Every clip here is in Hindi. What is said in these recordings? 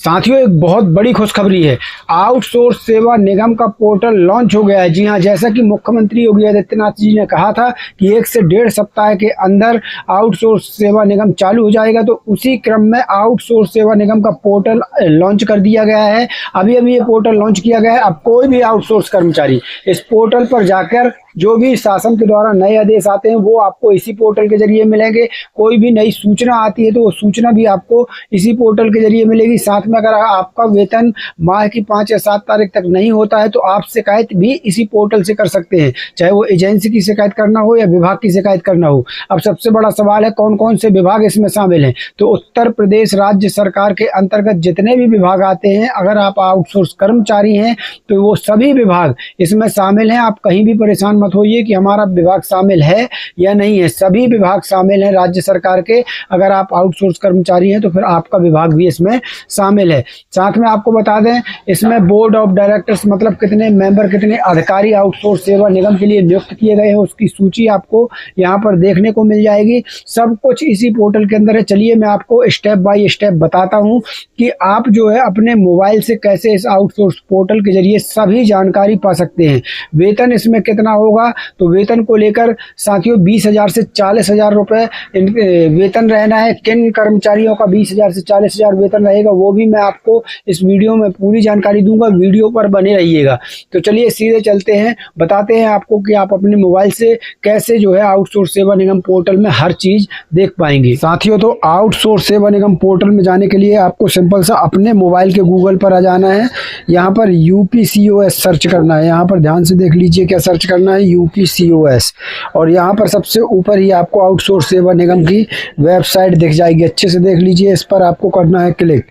साथियों, एक बहुत बड़ी खुशखबरी है। आउटसोर्स सेवा निगम का पोर्टल लॉन्च हो गया है। जी हां, जैसा कि मुख्यमंत्री योगी आदित्यनाथ जी ने कहा था कि 1 से 1.5 सप्ताह के अंदर आउटसोर्स सेवा निगम चालू हो जाएगा, तो उसी क्रम में आउटसोर्स सेवा निगम का पोर्टल लॉन्च कर दिया गया है। अभी अभी ये पोर्टल लॉन्च किया गया है। अब कोई भी आउटसोर्स कर्मचारी इस पोर्टल पर जाकर जो भी शासन के द्वारा नए आदेश आते हैं वो आपको इसी पोर्टल के जरिए मिलेंगे। कोई भी नई सूचना आती है तो वो सूचना भी आपको इसी पोर्टल के जरिए मिलेगी। साथ में अगर आपका वेतन माह की 5 या 7 तारीख तक नहीं होता है तो आप शिकायत भी इसी पोर्टल से कर सकते हैं, चाहे वो एजेंसी की शिकायत करना हो या विभाग की शिकायत करना हो। अब सबसे बड़ा सवाल है कौन कौन से विभाग इसमें शामिल हैं। तो उत्तर प्रदेश राज्य सरकार के अंतर्गत जितने भी विभाग आते हैं, अगर आप आउटसोर्स कर्मचारी हैं तो वो सभी विभाग इसमें शामिल हैं। आप कहीं भी परेशान मत होइए कि हमारा विभाग शामिल है या नहीं है, सभी विभाग शामिल हैं राज्य सरकार के। अगर आप आउटसोर्स कर्मचारी हैं तो फिर आपका विभाग भी इसमें शामिल है। साथ में आपको बता दें, इसमें बोर्ड ऑफ डायरेक्टर्स मतलब कितने मेंबर, कितने अधिकारी आउटसोर्स सेवा निगम के लिए नियुक्त किए गए हैं, उसकी सूची आपको यहाँ पर देखने को मिल जाएगी। सब कुछ इसी पोर्टल के अंदर है। चलिए मैं आपको स्टेप बाय स्टेप बताता हूँ कि आप जो है अपने मोबाइल से कैसे इस आउटसोर्स पोर्टल के जरिए सभी जानकारी पा सकते हैं। वेतन इसमें कितना होगा, तो वेतन को लेकर साथियों 20,000 से 40,000 रुपये वेतन रहना है। किन कर्मचारियों का 20,000 से 40,000 वेतन रहेगा वो भी मैं आपको इस वीडियो में पूरी जानकारी दूंगा। वीडियो पर बने रहिएगा। तो चलिए सीधे चलते हैं, बताते हैं आपको कि आप अपने मोबाइल से कैसे जो है आउटसोर्स सेवा निगम पोर्टल में हर चीज देख पाएंगे। साथियों, तो आउटसोर्स सेवा निगम पोर्टल में जाने के लिए आपको सिंपल सा अपने मोबाइल के गूगल पर आ जाना है। यहाँ पर UPCOS सर्च करना है। यहाँ पर ध्यान से देख लीजिए क्या सर्च करना है, UPCOS। और यहाँ पर सबसे ऊपर ही आपको आउटसोर्स सेवा निगम की वेबसाइट दिख जाएगी। अच्छे से देख लीजिए, इस पर आपको करना है क्लिक।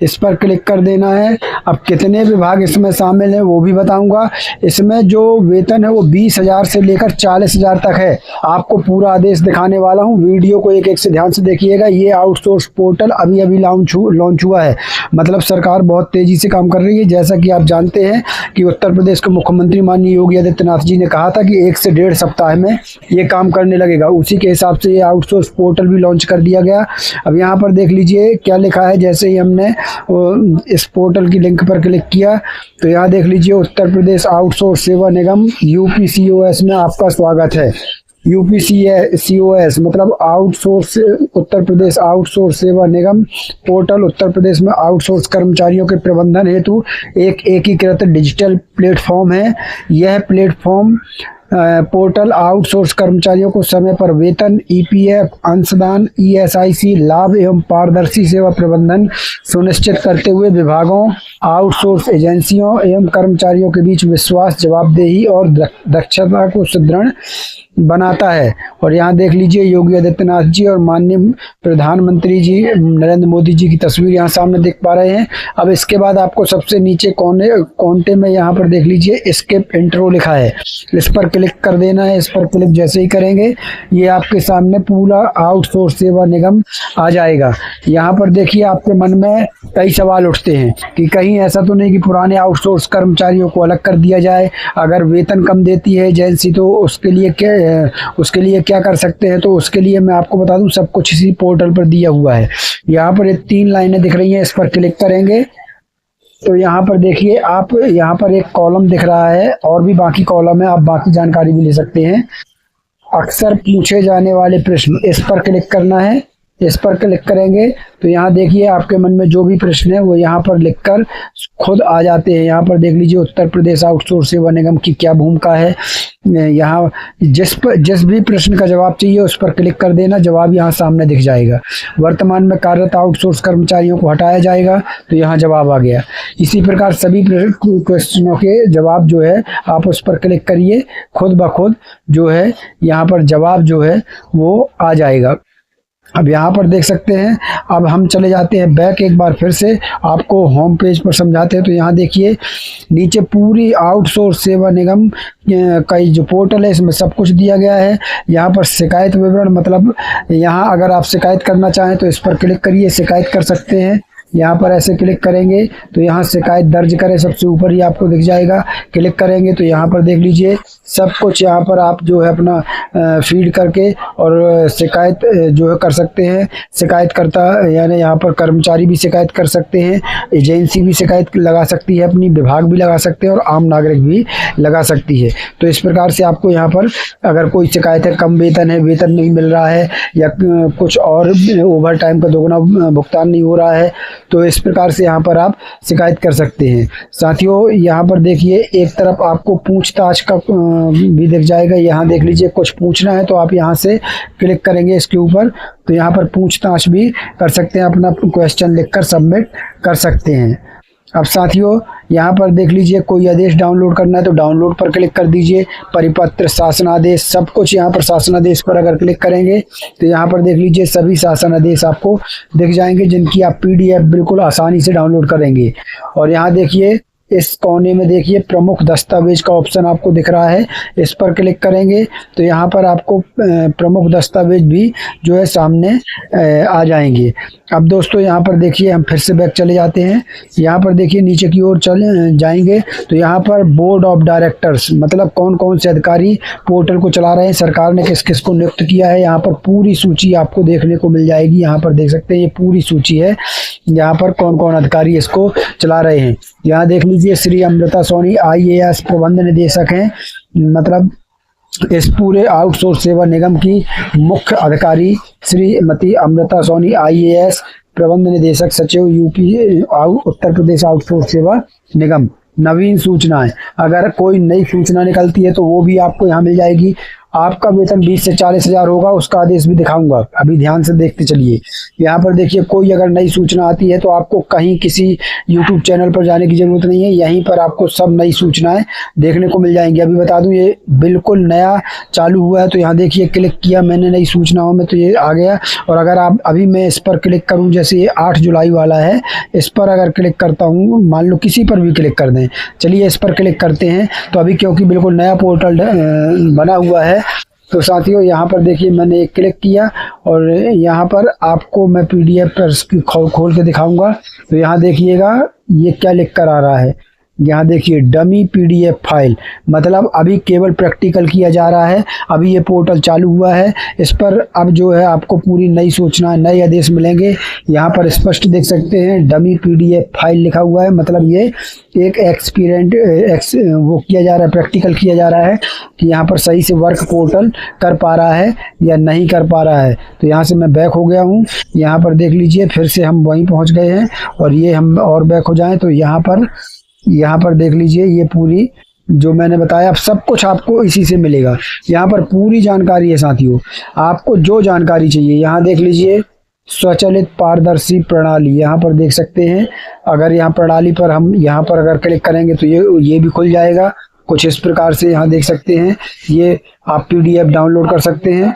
इस पर क्लिक कर देना है। अब कितने विभाग इसमें शामिल हैं वो भी बताऊंगा। इसमें जो वेतन है वो 20,000 से लेकर 40,000 तक है। आपको पूरा आदेश दिखाने वाला हूँ, वीडियो को एक एक से ध्यान से देखिएगा। ये आउटसोर्स पोर्टल अभी अभी लॉन्च हुआ है, मतलब सरकार बहुत तेजी से काम कर रही है। जैसा कि आप जानते हैं कि उत्तर प्रदेश के मुख्यमंत्री माननीय योगी आदित्यनाथ जी ने कहा था कि 1 से 1.5 सप्ताह में ये काम करने लगेगा। उसी के हिसाब से ये आउटसोर्स पोर्टल भी लॉन्च कर दिया गया। अब यहाँ पर देख लीजिए क्या लिखा है। जैसे ही हमने इस पोर्टल की लिंक पर क्लिक किया तो यहाँ देख लीजिए उत्तर प्रदेश आउटसोर्स सेवा निगम UPCOS में आपका स्वागत है। UPCOS मतलब आउटसोर्स उत्तर प्रदेश आउटसोर्स सेवा निगम पोर्टल उत्तर प्रदेश में आउटसोर्स कर्मचारियों के प्रबंधन हेतु एक एकीकृत डिजिटल प्लेटफॉर्म है। यह प्लेटफॉर्म पोर्टल आउटसोर्स कर्मचारियों को समय पर वेतन, EPF, अंशदान, ESIC लाभ एवं पारदर्शी सेवा प्रबंधन सुनिश्चित करते हुए विभागों, आउटसोर्स एजेंसियों एवं कर्मचारियों के बीच विश्वास, जवाबदेही और दक्षता को सुदृढ़ बनाता है। और यहाँ देख लीजिए योगी आदित्यनाथ जी और माननीय प्रधानमंत्री जी नरेंद्र मोदी जी की तस्वीर यहाँ सामने देख पा रहे हैं। अब इसके बाद आपको सबसे नीचे कोने में यहाँ पर देख लीजिए स्किप इंट्रो लिखा है, इस पर क्लिक कर देना है। इस पर क्लिक जैसे ही करेंगे ये आपके सामने पूरा आउटसोर्स सेवा निगम आ जाएगा। यहाँ पर देखिए आपके मन में कई सवाल उठते हैं कि कहीं ऐसा तो नहीं कि पुराने आउटसोर्स कर्मचारियों को अलग कर दिया जाए। अगर वेतन कम देती है एजेंसी तो उसके लिए क्या कर सकते हैं। तो उसके लिए मैं आपको बता दूं सब कुछ इसी पोर्टल पर दिया हुआ है। यहाँ पर ये 3 लाइनें दिख रही हैं, इस पर क्लिक करेंगे तो यहाँ पर देखिए आप यहाँ पर एक कॉलम दिख रहा है और भी बाकी कॉलम है, आप बाकी जानकारी भी ले सकते हैं। अक्सर पूछे जाने वाले प्रश्न, इस पर क्लिक करना है। इस पर क्लिक करेंगे तो यहाँ देखिए आपके मन में जो भी प्रश्न है वो यहाँ पर लिखकर खुद आ जाते हैं। यहाँ पर देख लीजिए उत्तर प्रदेश आउटसोर्स सेवा निगम की क्या भूमिका है। यहाँ जिस भी प्रश्न का जवाब चाहिए उस पर क्लिक कर देना, जवाब यहाँ सामने दिख जाएगा। वर्तमान में कार्यरत आउटसोर्स कर्मचारियों को हटाया जाएगा तो यहाँ जवाब आ गया। इसी प्रकार सभी क्वेश्चनों के जवाब जो है आप उस पर क्लिक करिए, खुद ब खुद जो है यहाँ पर जवाब जो है वो आ जाएगा। अब यहाँ पर देख सकते हैं। अब हम चले जाते हैं बैक, एक बार फिर से आपको होम पेज पर समझाते हैं। तो यहाँ देखिए नीचे पूरी आउटसोर्स सेवा निगम का जो पोर्टल है इसमें सब कुछ दिया गया है। यहाँ पर शिकायत विवरण मतलब यहाँ अगर आप शिकायत करना चाहें तो इस पर क्लिक करिए, शिकायत कर सकते हैं। यहाँ पर ऐसे क्लिक करेंगे तो यहाँ शिकायत दर्ज करें सबसे ऊपर ही आपको दिख जाएगा। क्लिक करेंगे तो यहाँ पर देख लीजिए सब कुछ यहाँ पर आप जो है अपना फीड करके और शिकायत जो है कर सकते हैं। शिकायतकर्ता यानी यहाँ पर कर्मचारी भी शिकायत कर सकते हैं, एजेंसी भी शिकायत लगा सकती है, अपनी विभाग भी लगा सकते हैं और आम नागरिक भी लगा सकती है। तो इस प्रकार से आपको यहाँ पर अगर कोई शिकायत है, कम वेतन है, वेतन नहीं मिल रहा है या कुछ और ओवर टाइम का दोगुना भुगतान नहीं हो रहा है, तो इस प्रकार से यहाँ पर आप शिकायत कर सकते हैं। साथियों यहाँ पर देखिए एक तरफ आपको पूछताछ का भी दिख जाएगा। यहाँ देख लीजिए कुछ पूछना है तो आप यहाँ से क्लिक करेंगे इसके ऊपर तो यहाँ पर पूछताछ भी कर सकते हैं, अपना क्वेश्चन लिखकर सबमिट कर सकते हैं। अब साथियों यहाँ पर देख लीजिए कोई आदेश डाउनलोड करना है तो डाउनलोड पर क्लिक कर दीजिए। परिपत्र, शासनादेश, सब कुछ यहाँ पर शासनादेश पर अगर क्लिक करेंगे तो यहाँ पर देख लीजिए सभी शासनादेश आपको दिख जाएंगे जिनकी आप PDF बिल्कुल आसानी से डाउनलोड करेंगे। और यहाँ देखिए इस कोने में देखिए प्रमुख दस्तावेज का ऑप्शन आपको दिख रहा है, इस पर क्लिक करेंगे तो यहाँ पर आपको प्रमुख दस्तावेज भी जो है सामने आ जाएंगे। अब दोस्तों यहाँ पर देखिए हम फिर से बैक चले जाते हैं। यहाँ पर देखिए नीचे की ओर चले जाएंगे तो यहाँ पर बोर्ड ऑफ डायरेक्टर्स मतलब कौन कौन से अधिकारी पोर्टल को चला रहे हैं, सरकार ने किस किस को नियुक्त किया है, यहाँ पर पूरी सूची आपको देखने को मिल जाएगी। यहाँ पर देख सकते हैं ये पूरी सूची है, यहाँ पर कौन कौन अधिकारी इसको चला रहे हैं। यहाँ देख लीजिए श्री अमृता सोनी IAS प्रबंध निदेशक हैं, मतलब इस पूरे आउटसोर्स सेवा निगम की मुख्य अधिकारी श्रीमती अमृता सोनी IAS प्रबंध निदेशक सचिव UP उत्तर प्रदेश आउटसोर्स सेवा निगम। नवीन सूचनाएं, अगर कोई नई सूचना निकलती है तो वो भी आपको यहाँ मिल जाएगी। आपका वेतन 20 से 40 हज़ार होगा, उसका आदेश भी दिखाऊंगा, अभी ध्यान से देखते चलिए। यहाँ पर देखिए कोई अगर नई सूचना आती है तो आपको कहीं किसी YouTube चैनल पर जाने की ज़रूरत नहीं है, यहीं पर आपको सब नई सूचनाएं देखने को मिल जाएंगी। अभी बता दूं ये बिल्कुल नया चालू हुआ है तो यहाँ देखिए क्लिक किया मैंने नई सूचनाओं में तो ये आ गया। और अगर आप अभी मैं इस पर क्लिक करूँ, जैसे ये 8 जुलाई वाला है, इस पर अगर क्लिक करता हूँ, मान लो किसी पर भी क्लिक कर दें, चलिए इस पर क्लिक करते हैं तो अभी क्योंकि बिल्कुल नया पोर्टल बना हुआ है तो साथियों यहाँ पर देखिए मैंने एक क्लिक किया और यहाँ पर आपको मैं PDF पर खोल के दिखाऊंगा। तो यहाँ देखिएगा ये क्या लिख कर आ रहा है, यहाँ देखिए डमी PDF फाइल, मतलब अभी केवल प्रैक्टिकल किया जा रहा है, अभी ये पोर्टल चालू हुआ है। इस पर अब जो है आपको पूरी नई सूचनाएं, नए आदेश मिलेंगे। यहाँ पर स्पष्ट देख सकते हैं डमी PDF फाइल लिखा हुआ है, मतलब ये एक वो किया जा रहा है, प्रैक्टिकल किया जा रहा है कि यहाँ पर सही से वर्क पोर्टल कर पा रहा है या नहीं कर पा रहा है। तो यहाँ से मैं बैक हो गया हूँ, यहाँ पर देख लीजिए फिर से हम वहीं पहुँच गए हैं। और ये हम और बैक हो जाएं तो यहाँ पर देख लीजिए ये पूरी जो मैंने बताया, अब सब कुछ आपको इसी से मिलेगा। यहाँ पर पूरी जानकारी है साथियों, आपको जो जानकारी चाहिए। यहाँ देख लीजिए स्वचालित पारदर्शी प्रणाली, यहाँ पर देख सकते हैं। अगर यहाँ प्रणाली पर हम यहाँ पर अगर क्लिक करेंगे तो ये भी खुल जाएगा कुछ इस प्रकार से। यहाँ देख सकते हैं ये आप PDF डाउनलोड कर सकते हैं।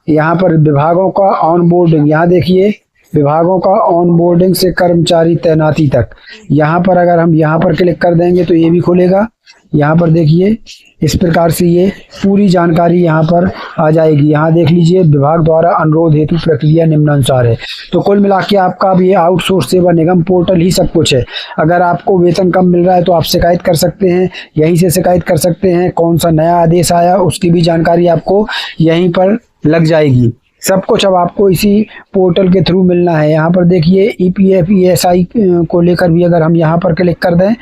यहाँ पर विभागों का ऑनबोर्डिंग, यहाँ देखिए विभागों का ऑनबोर्डिंग से कर्मचारी तैनाती तक, यहाँ पर अगर हम यहाँ पर क्लिक कर देंगे तो ये भी खुलेगा। यहाँ पर देखिए इस प्रकार से ये पूरी जानकारी यहाँ पर आ जाएगी। यहाँ देख लीजिए विभाग द्वारा अनुरोध हेतु प्रक्रिया निम्नानुसार है। तो कुल मिला के आपका अब ये आउटसोर्स सेवा निगम पोर्टल ही सब कुछ है। अगर आपको वेतन कम मिल रहा है तो आप शिकायत कर सकते हैं, यहीं से शिकायत कर सकते हैं। कौन सा नया आदेश आया उसकी भी जानकारी आपको यहीं पर लग जाएगी। सब कुछ अब आपको इसी पोर्टल के थ्रू मिलना है। यहाँ पर देखिए EPF ESI को लेकर भी अगर हम यहाँ पर क्लिक कर दें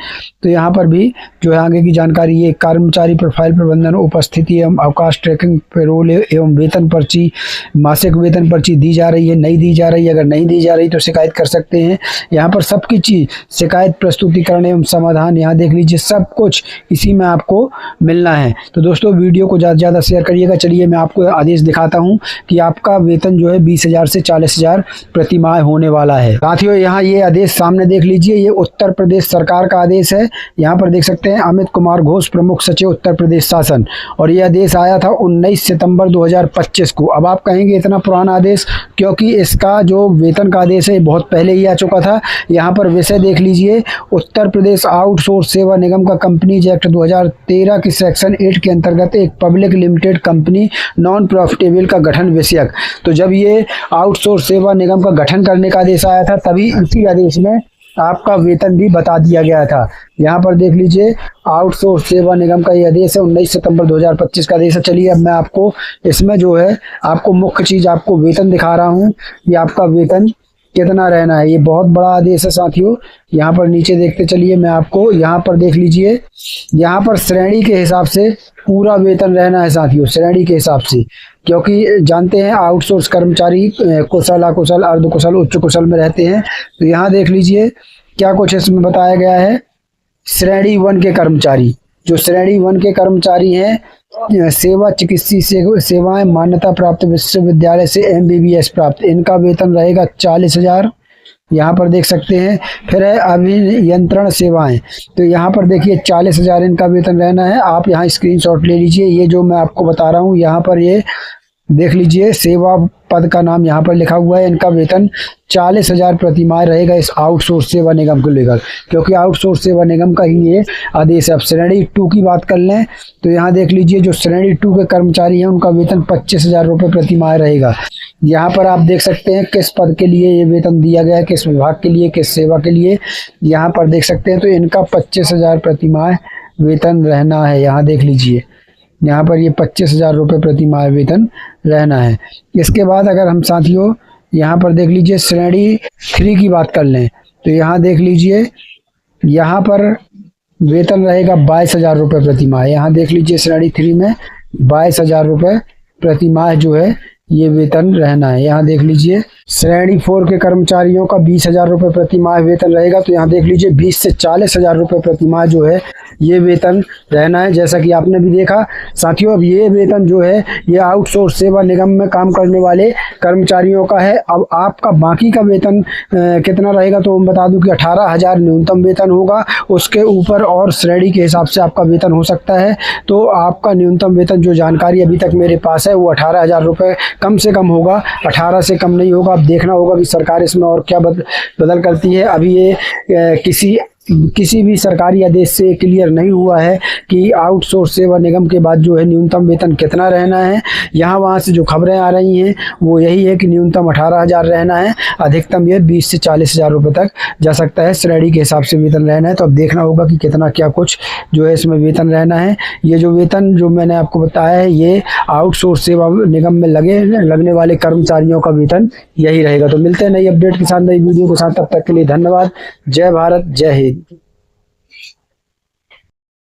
तो यहाँ पर भी जो है आगे की जानकारी, ये कर्मचारी प्रोफाइल प्रबंधन, उपस्थिति एवं अवकाश ट्रैकिंग, पेरोल एवं वेतन पर्ची, मासिक वेतन पर्ची दी जा रही है, नहीं दी जा रही है, अगर नहीं दी जा रही तो शिकायत कर सकते हैं। यहाँ पर सबकी चीज़, शिकायत प्रस्तुतिकरण एवं समाधान, यहाँ देख लीजिए सब कुछ इसी में आपको मिलना है। तो दोस्तों वीडियो को ज़्यादा से ज़्यादा शेयर करिएगा। चलिए मैं आपको आदेश दिखाता हूँ कि आपका वेतन जो है 20,000 से 40,000 प्रति माह होने वाला है। साथियों यहाँ ये आदेश सामने देख लीजिए, ये उत्तर प्रदेश सरकार का आदेश है। यहाँ पर देख सकते हैं अमित कुमार घोष, प्रमुख सचिव उत्तर प्रदेश शासन, और ये आदेश आया था 19 सितंबर 2025 को। अब आप कहेंगे इतना पुराना आदेश, क्योंकि इसका जो वेतन का आदेश है बहुत पहले ही आ चुका था। यहाँ पर विषय देख लीजिए, उत्तर प्रदेश आउटसोर्स सेवा निगम का कंपनीज एक्ट 2013 के सेक्शन 8 के अंतर्गत एक public limited company non profitable का गठन विषयक तो जब ये आउटसोर्स सेवा निगम का गठन करने का आदेश आया था तभी इसी आदेश में आपका वेतन भी बता दिया गया था। यहाँ पर देख लीजिए, आउटसोर्स सेवा निगम का ये आदेश है, 19 सितंबर 2025 का आदेश है। चलिए अब मैं आपको इसमें जो है आपको मुख्य चीज़ आपको वेतन दिखा रहा हूँ। ये आपका वेतन कितना रहना है, ये बहुत बड़ा आदेश है साथियों। यहाँ पर नीचे देखते चलिए, मैं आपको यहाँ पर देख लीजिए, यहाँ पर श्रेणी के हिसाब से पूरा वेतन रहना है साथियों, श्रेणी के हिसाब से, क्योंकि जानते हैं आउटसोर्स कर्मचारी कुशल, अकुशल, अर्धकुशल, उच्च कुशल में रहते हैं। तो यहाँ देख लीजिए क्या कुछ इसमें बताया गया है। श्रेणी 1 के कर्मचारी, जो श्रेणी 1 के कर्मचारी हैं, सेवा चिकित्सीय सेवाएं मान्यता प्राप्त विश्वविद्यालय से MBBS प्राप्त, इनका वेतन रहेगा 40,000। यहाँ पर देख सकते हैं। फिर है अभियंत्रण सेवाएं, तो यहाँ पर देखिए 40,000 इनका वेतन रहना है। आप यहाँ स्क्रीनशॉट ले लीजिए, ये जो मैं आपको बता रहा हूँ यहाँ पर ये देख लीजिए, सेवा पद का नाम यहाँ पर लिखा हुआ है। इनका वेतन 40,000 प्रति माह रहेगा इस आउटसोर्स सेवा निगम को लेकर, क्योंकि आउटसोर्स सेवा निगम का ही ये आदेश है। अब श्रेणी 2 की बात कर लें तो यहाँ देख लीजिए, जो श्रेणी 2 के कर्मचारी हैं उनका वेतन 25,000 रुपये प्रति माह रहेगा। यहाँ पर आप देख सकते हैं किस पद के लिए ये वेतन दिया गया है, किस विभाग के लिए, किस सेवा के लिए, यहाँ पर देख सकते हैं। तो इनका 25,000 प्रति माह वेतन रहना है। यहाँ देख लीजिए, यहाँ पर ये 25,000 रुपये प्रति माह वेतन रहना है। इसके बाद अगर हम साथियों यहाँ पर देख लीजिए श्रेणी 3 की बात कर लें तो यहाँ देख लीजिए, यहाँ पर वेतन रहेगा 22,000 रुपये प्रति माह। यहाँ देख लीजिए श्रेणी 3 में 22,000 रुपये प्रति माह जो है ये वेतन रहना है। यहाँ देख लीजिए श्रेणी 4 के कर्मचारियों का 20,000 रुपये प्रति माह वेतन रहेगा। तो यहाँ देख लीजिए 20 से 40,000 रुपये प्रति माह जो है ये वेतन रहना है, जैसा कि आपने भी देखा साथियों। अब ये वेतन जो है ये आउटसोर्स सेवा निगम में काम करने वाले कर्मचारियों का है। अब आपका बाकी का वेतन कितना रहेगा, तो मैं बता दूं कि 18,000 न्यूनतम वेतन होगा। उसके ऊपर और श्रेणी के हिसाब से आपका वेतन हो सकता है। तो आपका न्यूनतम वेतन जो जानकारी अभी तक मेरे पास है वो 18,000 रुपये कम से कम होगा, 18 से कम नहीं होगा। अब देखना होगा कि सरकार इसमें और क्या बदल करती है। अभी ये किसी भी सरकारी आदेश से क्लियर नहीं हुआ है कि आउटसोर्स सेवा निगम के बाद जो है न्यूनतम वेतन कितना रहना है। यहाँ वहाँ से जो खबरें आ रही हैं वो यही है कि न्यूनतम 18,000 रहना है, अधिकतम ये 20 से 40,000 रुपये तक जा सकता है। श्रेणी के हिसाब से वेतन रहना है। तो अब देखना होगा कि कितना क्या कुछ जो है इसमें वेतन रहना है। ये जो वेतन जो मैंने आपको बताया है ये आउटसोर्स सेवा निगम में लगने वाले कर्मचारियों का वेतन यही रहेगा। तो मिलते हैं नई अपडेट के साथ, नई वीडियो के साथ। तब तक के लिए धन्यवाद। जय भारत, जय हिंद।